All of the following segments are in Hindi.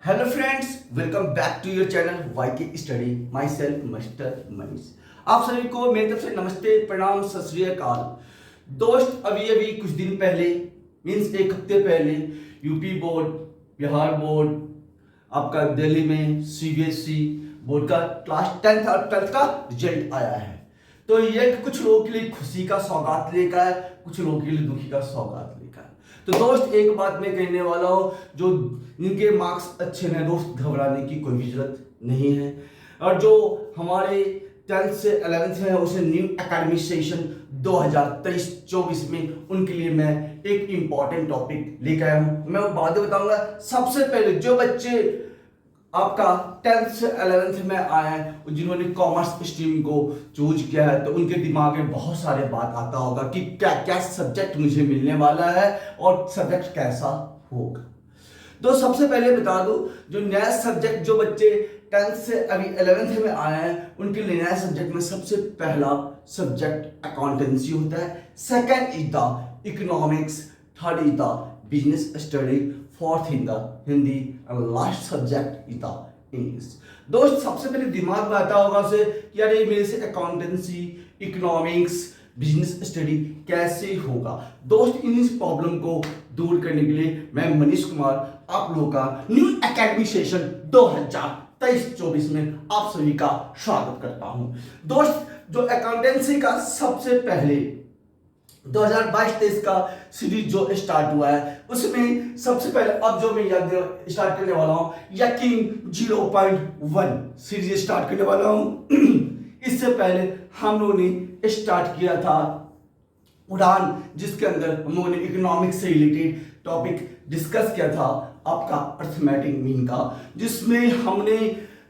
Hello friends, welcome back to your channel YK study. Myself master Manish. आप सभी को मेरी तरफ से नमस्ते, प्रणाम, सत श्री अकाल। दोस्त, अभी अभी कुछ दिन पहले मीन्स एक हफ्ते पहले यूपी बोर्ड, बिहार बोर्ड, आपका दिल्ली में सीबीएसई बोर्ड का क्लास 10th और 12th का रिजल्ट आया है। तो ये कुछ लोगों के लिए खुशी का सौगात लेकर है, कुछ लोगों के लिए दुखी का सौगात लेकर है। तो दोस्त, एक बात मैं कहने वाला हूँ, जो जिनके मार्क्स अच्छे हैं दोस्त, घबराने की कोई भी जरूरत नहीं है। और जो हमारे 10th से 11th है, उसे न्यू एकेडमिक सेशन 2023-24 में उनके लिए मैं एक इंपॉर्टेंट टॉपिक लेकर आया हूँ। मैं वो बातें बताऊंगा। सबसे पहले जो बच्चे आपका 10th से 11th में आए हैं, जिन्होंने कॉमर्स स्ट्रीम को चूज किया है, तो उनके दिमाग में बहुत सारे बात आता होगा कि क्या क्या सब्जेक्ट मुझे मिलने वाला है और सब्जेक्ट कैसा होगा। तो सबसे पहले बता दूं, जो नया सब्जेक्ट जो बच्चे 10th से अभी 11th में आए हैं, उनके लिए नया सब्जेक्ट में सबसे पहला सब्जेक्ट अकाउंटेंसी होता है। Second is the economics, third is the business study, fourth in the Hindi and last subject is the English. दोस्त, सबसे पहले दिमाग में आता होगा से कि यार ये मेरे से अकाउंटेंसी, इकोनॉमिक्स, बिजनेस स्टडी कैसे होगा। दोस्त, इन इस प्रॉब्लम को दूर करने के लिए मैं मनीष कुमार आप लोगों का न्यू एकेडमिक सेशन 2023-24 में आप सभी का स्वागत करता हूं। दोस्त, जो अकाउंटेंसी का सबसे पहले 2022-23 का सीरीज जो स्टार्ट हुआ है, उसमें सबसे पहले अब जो मैं याद स्टार्ट करने वाला हूं, यकीन 0.1 सीरीज स्टार्ट करने वाला हूं। इससे पहले हम लोगों ने स्टार्ट किया था उड़ान, जिसके अंदर हम लोगों ने इकोनॉमिक्स से रिलेटेड टॉपिक डिस्कस किया था, आपका अर्थमेटिक मीन का, जिसमें हमने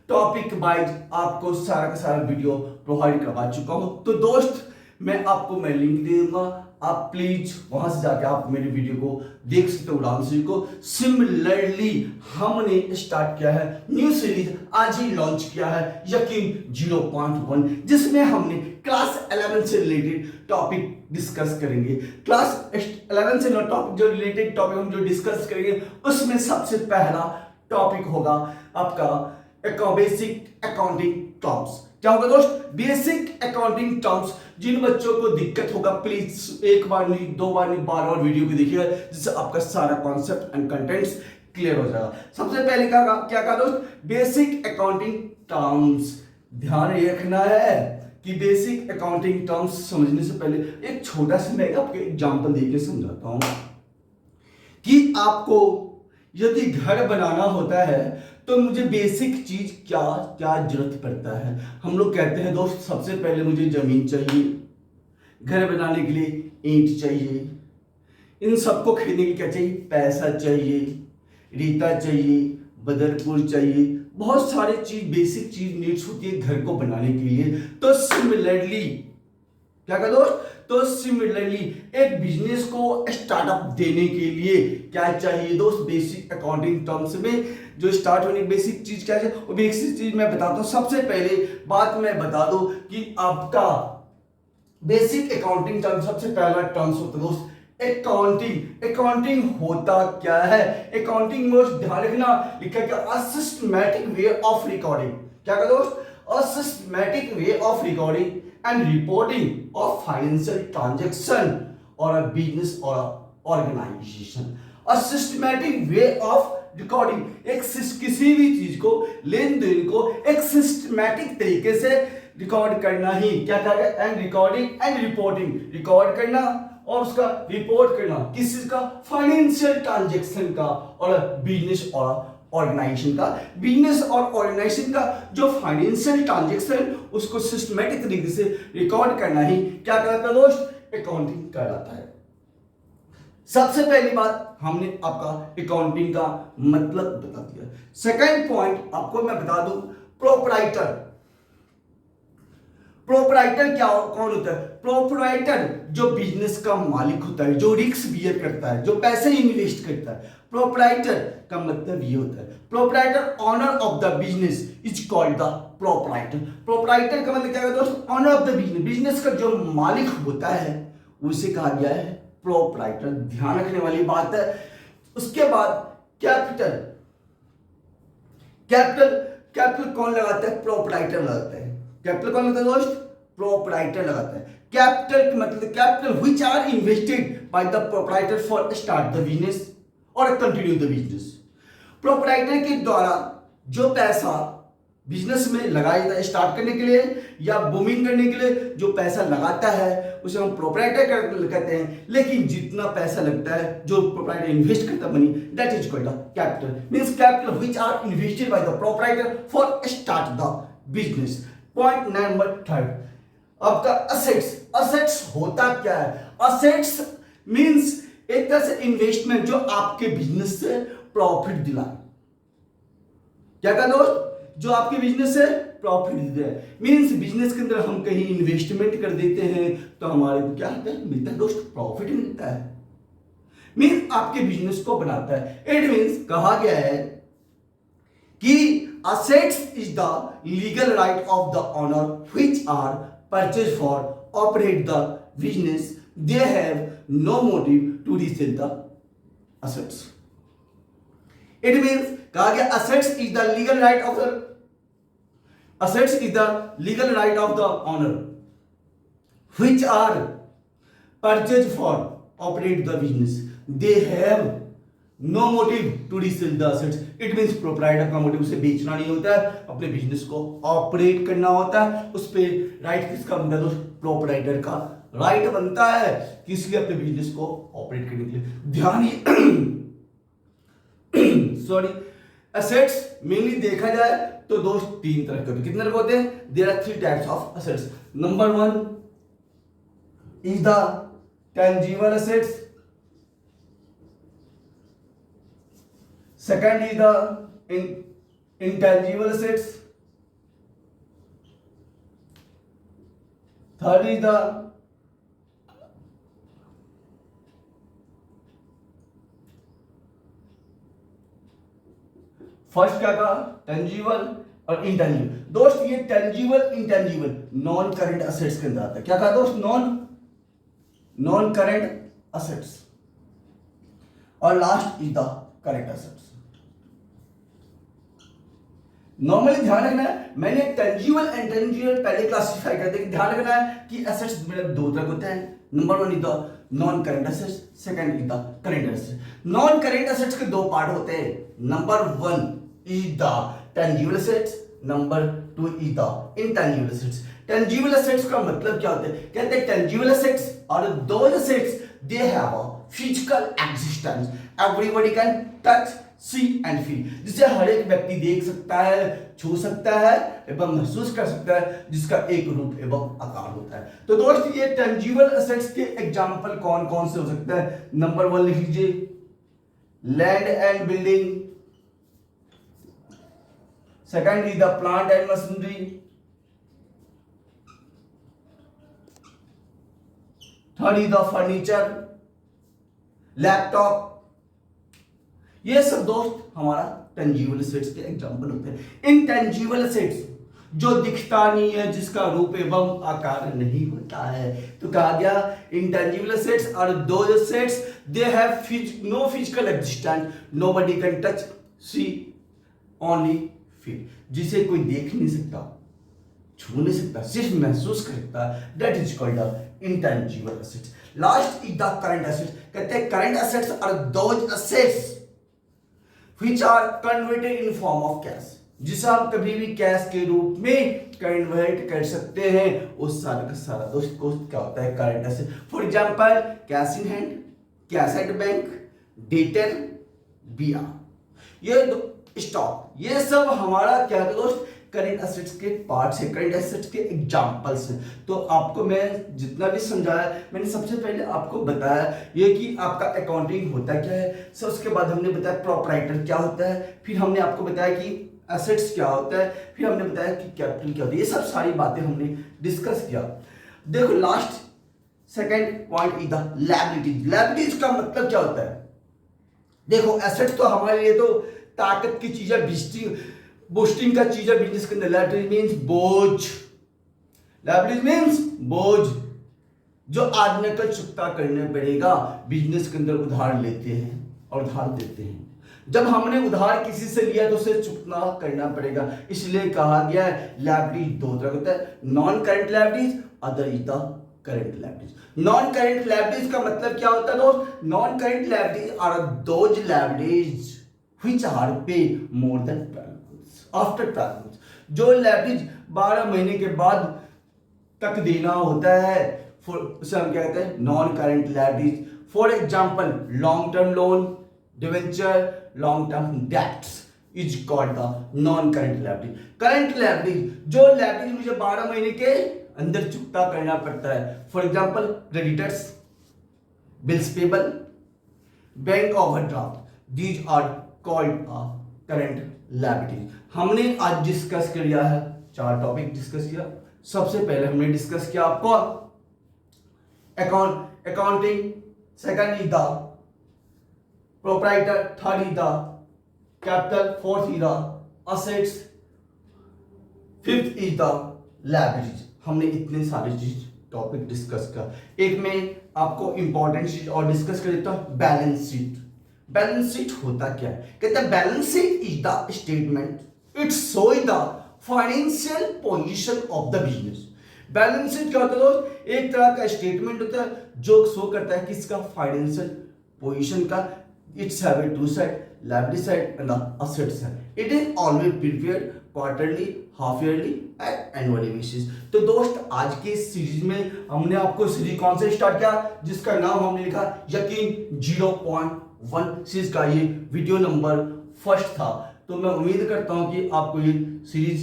टॉपिक वाइज आपको सारा का सारा वीडियो प्रोवाइड करवा चुका हूं। तो दोस्त, मैं लिंक दे दूंगा, आप प्लीज वहां से जाके आप मेरे वीडियो को देख सकते हो, उड़ान सीरीज को। सिमिलरली हमने स्टार्ट किया है न्यू सीरीज, आज ही लॉन्च किया है, यकीन 0.1, जिसमें हमने क्लास 11 से रिलेटेड टॉपिक डिस्कस करेंगे। क्लास 11 से टॉपिक जो रिलेटेड टॉपिक हम जो डिस्कस करेंगे, उसमें सबसे पहला टॉपिक होगा आपका बेसिक अकाउंटिंग टर्म्स। क्या होगा दोस्त? Basic accounting terms. जिन बच्चों को दिक्कत होगा, प्लीज एक बार नहीं, दो बार नहीं, बार बार वीडियो को देखिएगा, जिससे आपका सारा कॉन्सेप्ट एंड कंटेंट्स क्लियर हो जाएगा। सबसे पहले क्या कहा दोस्त? Basic accounting terms. ध्यान रखना है कि बेसिक अकाउंटिंग टर्म्स समझने से पहले एक छोटा सा मैं आपको एग्जांपल देके समझाता हूं कि आपको यदि घर बनाना होता है तो मुझे बेसिक चीज क्या क्या जरूरत पड़ता है। हम लोग कहते हैं दोस्त, सबसे पहले मुझे जमीन चाहिए, घर बनाने के लिए ईंट चाहिए, इन सबको खरीदने के लिए क्या चाहिए? पैसा चाहिए, रीता चाहिए, बदरपुर चाहिए, बहुत सारे चीज, बेसिक चीज नीड्स होती है घर को बनाने के लिए। तो सिमिलरली क्या कहा दोस्त? तो सिमिलरली एक बिजनेस को स्टार्टअप देने के लिए क्या चाहिए दोस्त? बेसिक अकाउंटिंग टर्म्स में जो स्टार्ट होने की बेसिक चीज क्या है, वो बेसिक चीज मैं बताता हूं। सबसे पहले बात मैं बता दूं कि आपका बेसिक अकाउंटिंग टर्म, सबसे पहला टर्म्स होता है दोस्त अकाउंटिंग। अकाउंटिंग होता क्या है? अकाउंटिंग में ध्यान रखना, लिखा क्या? A systematic way of recording. क्या कहा दोस्त? A systematic way of recording and reporting of financial transaction or a business or a organization. A systematic way of recording, किसी भी चीज को, लेन देन को एक सिस्टमैटिक तरीके से रिकॉर्ड करना ही क्या कहा गया? And recording and reporting, record करना और उसका रिपोर्ट करना, किस चीज का? फाइनेंशियल ट्रांजेक्शन का और बिजनेस और ऑर्गेनाइजेशन का। बिजनेस और ऑर्गेनाइजेशन का जो फाइनेंशियल ट्रांजैक्शन, उसको सिस्टमैटिक तरीके से रिकॉर्ड करना ही क्या कहलाता है दोस्त? अकाउंटिंग कहलाता है। सबसे पहली बात हमने आपका अकाउंटिंग का मतलब बता दिया। सेकंड पॉइंट आपको मैं बता दूं, प्रोपराइटर। प्रोपराइटर कौन होता है? प्रोपराइटर जो बिजनेस का मालिक होता है, जो रिस्क बियर करता है, जो पैसे इन्वेस्ट करता है। प्रोपराइटर का मतलब ये होता है, proprietor owner of the business is called the proprietor. Proprietor का मतलब क्या है दोस्त? Owner of the business, business का जो मालिक होता है उसे कहा गया है प्रोपराइटर। ध्यान रखने वाली बात है। उसके बाद कैपिटल। कैपिटल कैपिटल कौन लगाता है? प्रोपराइटर लगाता है। कैपिटल कौन लगाता है दोस्त? प्रोपराइटर लगाता है। कैपिटल मतलब capital which are invested by the proprietor for start the business और कंटिन्यू द बिजनेस। प्रोपराइटर के द्वारा जो पैसा बिजनेस में लगाया जाता है स्टार्ट करने के लिए या बूमिंग करने के लिए, जो पैसा लगाता है उसे हम प्रोपराइटर कहते हैं। लेकिन जितना पैसा लगता है, जो प्रोपराइटर इन्वेस्ट करता है money, that is called capital. Means capital which are invested by the proprietor for start the business. Point number 3 आपका असेट्स। असेट्स होता क्या है? असेट्स मींस एक तरह से इन्वेस्टमेंट जो आपके बिजनेस से प्रॉफिट दिलाए। क्या कहा दोस्त? जो आपके बिजनेस से प्रॉफिट देते हैं। मींस बिजनेस के अंदर हम कहीं इन्वेस्टमेंट कर देते हैं तो हमारे को क्या होता है? मिलता है दोस्त, प्रॉफिट मिलता है। मींस आपके बिजनेस को बनाता है। इट मींस कहा गया है कि assets is the legal right of the owner which are purchased for operate the business. They have no motive to resell the assets. It means कहा गया assets is the legal right of the owner which are purchased for operate the business. They have no motive to resell the assets. It means proprietor का मोटिव उसे बेचना नहीं होता है, अपने बिजनेस को ऑपरेट करना होता है। उस पे राइट किसका बनता है दोस्त? प्रोपराइटर का राइट बनता है किस लिए? अपने बिजनेस को ऑपरेट करने के लिए। ध्यान सॉरी असेट्स मेनली देखा जाए तो दोस्त 3 तरह के होते हैं। कितने तरह के होते हैं? There are 3 types of assets. Number 1 is the tangible assets. Second is the intangible assets. Third is the first क्या कहा? टेंजिबल और इंटेंजिबल। दोस्त ये tangible intangible non current assets के अंदर आता है। क्या कहा दोस्त? Non current assets. और last is the current assets. Normally ध्यान रखना है, मैंने टेंजिबल एंड इंटेंजिबल पहले क्लासिफाई कर दिया। ध्यान रखना है कि एसेट्स मतलब 2 तरह के होते हैं। Number 1 is the non current assets, second is the current assets. Non current assets के 2 पार्ट होते हैं। Number 1 is the tangible assets, number 2 is the intangible assets. Tangible assets का मतलब क्या होता है? कहते हैं टेंजिबल एसेट्स और those assets they have a physical existence, everybody can touch see and feel, जिसे हर एक व्यक्ति देख सकता है, छू सकता है एवं महसूस कर सकता है, जिसका एक रूप एवं आकार होता है। तो दोस्त ये टेंजिबल एसेट्स के एग्जांपल कौन कौन से हो सकते हैं? नंबर 1 लिख लीजिए, land and building. Second is the plant and machinery. Third is the furniture, laptop. ये सब दोस्त हमारा टेंजिबल एसेट्स के एग्जांपल होते हैं। इनटेंजिबल एसेट्स जो दिखता नहीं है, जिसका रूप एवं आकार नहीं होता है, तो कहा गया इंटेंजिबल एसेट्स और those assets they have no physical existence, nobody can touch see only feel, जिसे कोई देख नहीं सकता, छू नहीं सकता, सिर्फ महसूस कर सकता है। That is called intangible assets. Last is the current assets. कहते हैं current assets are those assets which are converted in form of cash, जिसे हम कभी भी कैश के रूप में कन्वर्ट कर सकते हैं। उस सारा का सारा दोस्त क्या होता है? Current asset. For example cash in hand, cash at bank, debtor, BR, ये स्टॉक, ये सब हमारा क्या है दोस्त? करंट एसेट्स के पार्ट्स है, करंट एसेट्स के एग्जांपल्स हैं। तो आपको मैं जितना भी समझाया, मैंने सबसे पहले आपको बताया ये कि आपका अकाउंटिंग होता क्या है। सो उसके बाद हमने बताया प्रोपराइटर क्या होता है, फिर हमने आपको बताया कि एसेट्स क्या होता है, फिर हमने बताया कि कैपिटल क्या होता है। ये सब सारी बातें हमने डिस्कस किया। देखो last second point is the liabilities. Liabilities का मतलब क्या होता है? देखो एसेट तो हमारे लिए तो ताकत की चीज है, बूस्टिंग का चीज है बिजनेस के अंदर। लायबिलिटी मींस बोझ, लायबिलिटी मींस बोझ जो आदमी को चुकता करने पड़ेगा। बिजनेस के अंदर उधार लेते हैं और उधार देते हैं। जब हमने उधार किसी से लिया तो उसे चुकता करना पड़ेगा, इसलिए कहा गया है लायबिलिटी दो तरह होता है, non current liabilities, other is the current liabilities. Non current liabilities का मतलब क्या होता है दोस्त? Non current liabilities are those liabilities which are pay more than 12 months after 12 months। जो लायबिलिटीज 12 महीने के बाद तक देना होता है उसे हम क्या कहते हैं? Non current liabilities. For example long term loan, debenture, long term debts is called the non current liability. Current liability जो लायबिलिटी मुझे 12 महीने के अंदर चुकता करना पड़ता है। For example creditors, bills payable, bank overdraft, these are called current liability. हमने आज डिस्कस किया है, 4 टॉपिक डिस्कस किया। सबसे पहले हमने डिस्कस किया आपको accounting, second is the proprietor, third is the capital, fourth is the assets, fifth is the liabilities. हमने इतने सारे चीज टॉपिक डिस्कस किया। एक में आपको इंपॉर्टेंट चीज और डिस्कस कर देता हूं, बैलेंस शीट। बैलेंस शीट होता क्या है? कहते हैं balance sheet is the statement, it shows the financial position of the business. Balance sheet क्या होता है दोस्त? एक तरह का स्टेटमेंट होता है जो शो करता है किसका? फाइनेंशियल पोजीशन का। It's have a two side, liability side and the asset side. It is always prepared quarterly, half yearly and annually basis. तो दोस्त आज के सीरीज में हमने आपको सीरीज कौन से स्टार्ट किया जिसका नाम हमने लिखा यकीन 0.1 सीरीज का ये वीडियो नंबर फर्स्ट था। तो मैं उम्मीद करता हूँ कि आपको ये सीरीज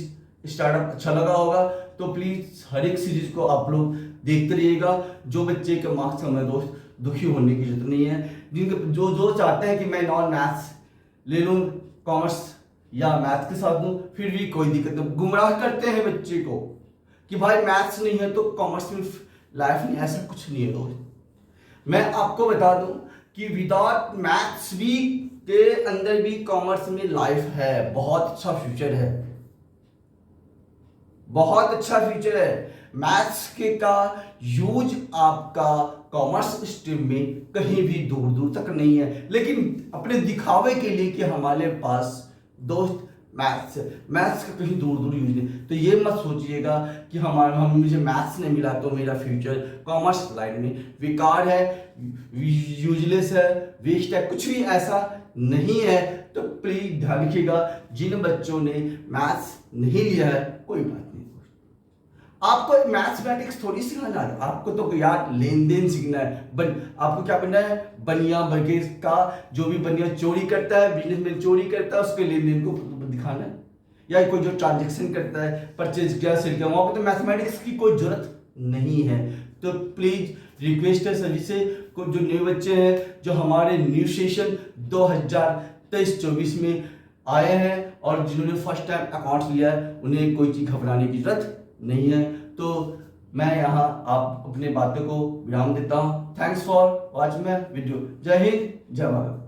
स्टार्टअप अच्छा लगा होगा। तो प्लीज हर एक सीरीज को आप लोग देखते रहिएगा। जो बच्चे के मार्क्स हमें दोस्त दुखी होने की जरूरत नहीं है। जिनके जो चाहते हैं कि मैं नॉन मैथ्स ले लूं, कॉमर्स या मैथ्स के साथ दूं, फिर भी कोई दिक्कत नहीं। गुमराह करते हैं बच्चे को कि भाई मैथ्स नहीं है तो कॉमर्स में लाइफ नहीं, ऐसा कुछ नहीं है दोस्त। मैं आपको बता दूं कि विदाउट मैथ्स भी के अंदर भी कॉमर्स में लाइफ है, बहुत अच्छा फ्यूचर है, बहुत अच्छा फ्यूचर है। मैथ्स के का यूज आपका कॉमर्स स्ट्रीम में कहीं भी दूर दूर तक नहीं है, लेकिन अपने दिखावे के लिए कि हमारे पास दोस्त मैथ्स है, मैथ्स का कहीं दूर दूर यूज नहीं। तो ये मत सोचिएगा कि मुझे मैथ्स नहीं मिला तो मेरा फ्यूचर कॉमर्स लाइन में बेकार है, यूजलेस है, वेस्ट है, कुछ भी ऐसा नहीं है। तो प्लीज ध्यान रखिएगा, जिन बच्चों ने मैथ्स नहीं लिया है कोई बात नहीं, आपको मैथमेटिक्स थोड़ी सिखाना है, आपको तो यार लेन देन सीखना है। आपको क्या बनना है? बनिया बगैर का, जो भी बनिया चोरी करता है, बिजनेसमैन चोरी करता है, उसके लेन देन को दिखाना है। या कोई जो ट्रांजेक्शन करता है, परचेज किया, सेल किया, वहां पर तो मैथमेटिक्स की कोई जरूरत नहीं है। तो प्लीज रिक्वेस्ट है सभी से, जो न्यू बच्चे हैं जो हमारे न्यू सेशन 2023-24 में आए हैं और जिन्होंने फर्स्ट टाइम अकाउंट्स लिया है, उन्हें कोई चीज घबराने की जरूरत नहीं है। तो मैं यहाँ आप अपने बातों को विराम देता हूँ। Thanks for watching my video. जय हिंद, जय भारत।